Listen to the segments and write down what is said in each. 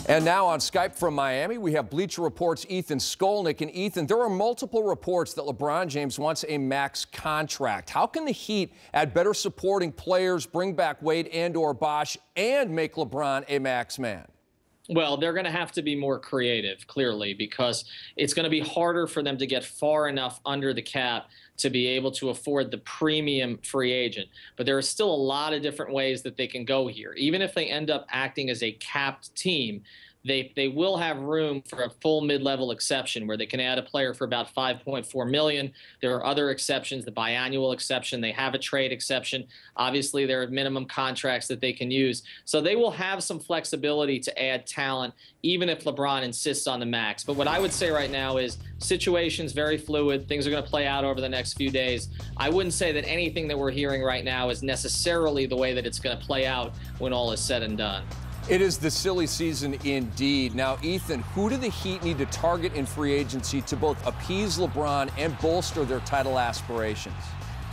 And now on Skype from Miami, we have Bleacher Report's Ethan Skolnick. And Ethan, there are multiple reports that LeBron James wants a max contract. How can the Heat add better supporting players, bring back Wade and/or Bosh, and make LeBron a max man? Well, they're going to have to be more creative, clearly, because it's going to be harder for them to get far enough under the cap to be able to afford the premium free agent. But there are still a lot of different ways that they can go here. Even if they end up acting as a capped team, they will have room for a full mid-level exception where they can add a player for about $5.4 million. There are other exceptions, the biannual exception. They have a trade exception. Obviously, there are minimum contracts that they can use. So they will have some flexibility to add talent, even if LeBron insists on the max. But what I would say right now is situation's very fluid. Things are going to play out over the next few days. I wouldn't say that anything that we're hearing right now is necessarily the way that it's going to play out when all is said and done. It is the silly season indeed. Now, Ethan, who do the Heat need to target in free agency to both appease LeBron and bolster their title aspirations?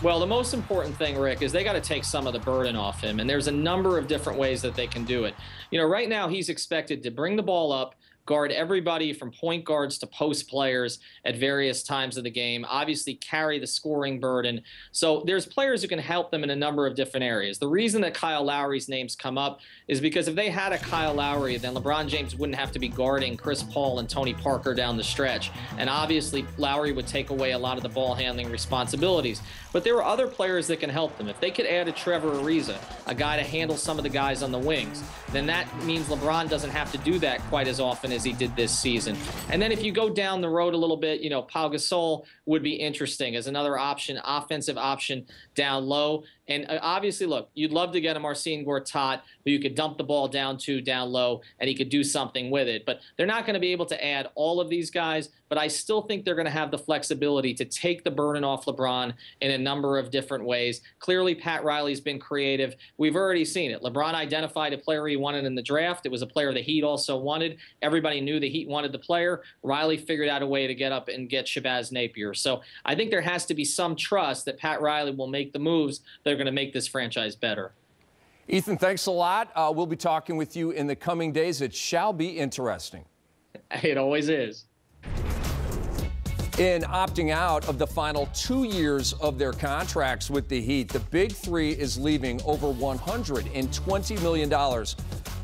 Well, the most important thing, Rick, is they got to take some of the burden off him, and there's a number of different ways that they can do it. You know, right now he's expected to bring the ball up, guard everybody from point guards to post players at various times of the game, obviously carry the scoring burden. So there's players who can help them in a number of different areas. The reason that Kyle Lowry's names come up is because if they had a Kyle Lowry, then LeBron James wouldn't have to be guarding Chris Paul and Tony Parker down the stretch. And obviously Lowry would take away a lot of the ball handling responsibilities. But there are other players that can help them. If they could add a Trevor Ariza, a guy to handle some of the guys on the wings, then that means LeBron doesn't have to do that quite as often as he did this season. And then if you go down the road a little bit, you know, Pau Gasol would be interesting as another option, offensive option down low. And obviously, look, you'd love to get a Marcin Gortat who you could dump the ball down to down low and he could do something with it. But they're not going to be able to add all of these guys, but I still think they're going to have the flexibility to take the burden off LeBron in a number of different ways. Clearly, Pat Riley's been creative. We've already seen it. LeBron identified a player he wanted in the draft. It was a player the Heat also wanted. Everybody knew the Heat wanted the player. Riley figured out a way to get up and get Shabazz Napier. So I think there has to be some trust that Pat Riley will make the moves that are going to make this franchise better. Ethan, thanks a lot. We'll be talking with you in the coming days. It shall be interesting. It always is. In opting out of the final 2 years of their contracts with the Heat, the Big Three is leaving over $120 million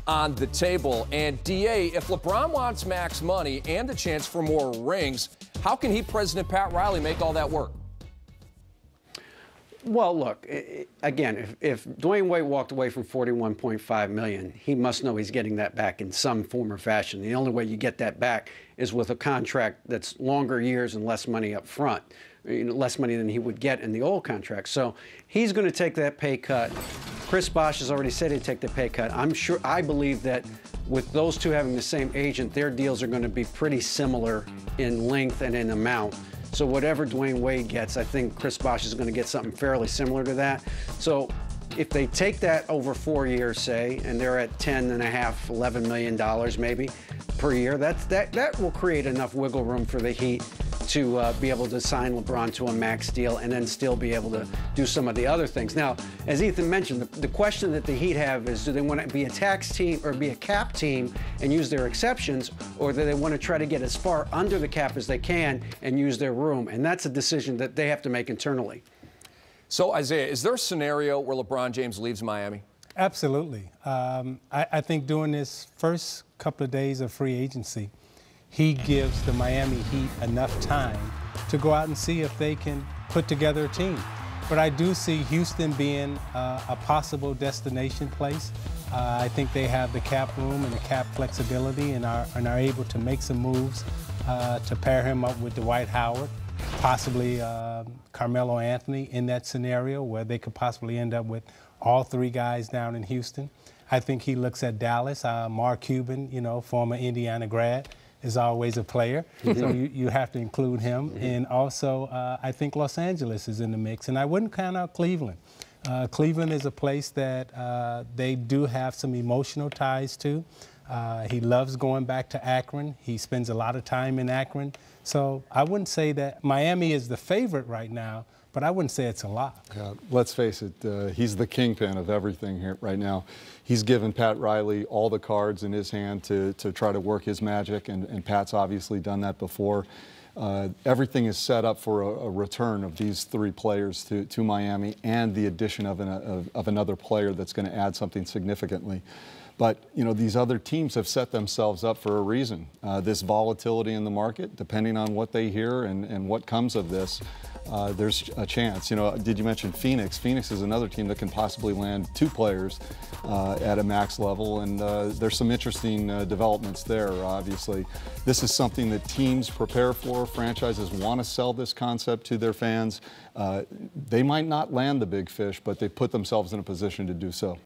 on the table. And, DA, if LeBron wants max money and the chance for more rings, how can Heat President Pat Riley make all that work? Well, look, again, if Dwayne Wade walked away from $41.5 million, he must know he's getting that back in some form or fashion. The only way you get that back is with a contract that's longer years and less money up front, less money than he would get in the old contract. So he's going to take that pay cut. Chris Bosh has already said he'd take the pay cut. I believe that with those two having the same agent, their deals are going to be pretty similar in length and in amount. So whatever Dwayne Wade gets, I think Chris Bosh is going to get something fairly similar to that. So if they take that over 4 years, say, and they're at $10.5, $11 million maybe per year, that will create enough wiggle room for the Heat to be able to sign LeBron to a max deal and then still be able to do some of the other things. Now, as Ethan mentioned, the question that the Heat have is, do they want to be a tax team or be a cap team and use their exceptions, or do they want to try to get as far under the cap as they can and use their room? And that's a decision that they have to make internally. So, Isaiah, is there a scenario where LeBron James leaves Miami? Absolutely. I think during this first couple of days of free agency, he gives the Miami Heat enough time to go out and see if they can put together a team. But I do see Houston being a possible destination place. I think they have the cap room and the cap flexibility and are able to make some moves to pair him up with Dwight Howard, possibly Carmelo Anthony in that scenario where they could possibly end up with all three guys down in Houston. I think he looks at Dallas. Mark Cuban, you know, former Indiana grad, is always a player, so you have to include him. And also, I think Los Angeles is in the mix, and I wouldn't count out Cleveland. Cleveland is a place that they do have some emotional ties to. He loves going back to Akron. He spends a lot of time in Akron. So I wouldn't say that Miami is the favorite right now, but I wouldn't say it's a lock. Yeah, let's face it, he's the kingpin of everything here right now. He's given Pat Riley all the cards in his hand to try to work his magic, and Pat's obviously done that before. Everything is set up for a return of these three players to Miami, and the addition of another player that's going to add something significantly. But, you know, these other teams have set themselves up for a reason. This volatility in the market, depending on what they hear and what comes of this, there's a chance. You know, did you mention Phoenix? Phoenix is another team that can possibly land two players at a max level, and there's some interesting developments there, obviously. This is something that teams prepare for. Franchises want to sell this concept to their fans. They might not land the big fish, but they put themselves in a position to do so.